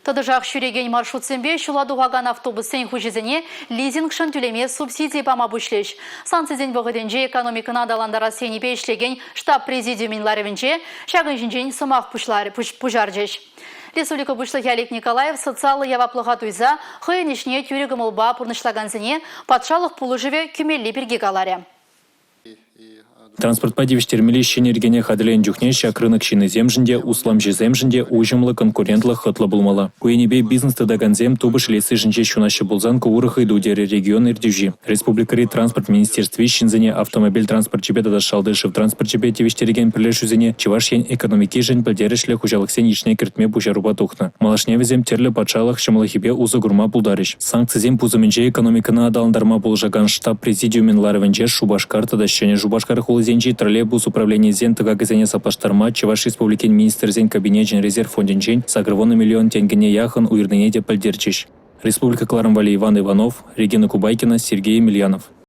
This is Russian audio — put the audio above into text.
Тадыжақ шүреген маршрутсенбе шуладуғаған автобусын хужизіне лизинг шын төлеме субсидия бама бүшлеш. Сансызен бұғыденже экономикана адаландара сенебе ішлеген штаб президиумин ларевінже шағын жинжен сымақ пұжаржеш. Республика бұшлығы Олег Николаев социалы яваплыға туйза хойынешіне тюрегі мұлба пұрнышлаганзіне патшалық пулы живе күмелі бірге қаларе. Транспорт падивиштермели шенергене хадлен жүхне шак рынок шины земжінде, услам же земжінде ужымлы конкурентлы хытлы булмала. Куенебе бизнесты даганзем тубыш лесы жінже шунашы булзан куурых идудері регион ирдюжи. Республикари транспорт министерстве шинзене автомобиль транспорт чебеда дашалды шив транспорт чебе тивиштереген пірлешузене чевашен экономики жен пілдерішлі хужалықсен ешне кіртме пужаруба тухна. Малашневізем терлі патшалық шымылыхибе узы гурма пулдарыш. Санкцизем пузымінже экономикана адаландарма булжаган штаб президиумен ларвенже шубашкар тадащене жубашкар Зенчи троллейбус управления Зентага газене саплаштарма Чеваш республикен министр Зен кабинет резерв фонден Жень сагрывон миллион тенгене яхан уирненеде пальдерчиш. Республика Кларамвали Иван Иванов, Регина Кубайкина, Сергей Емельянов.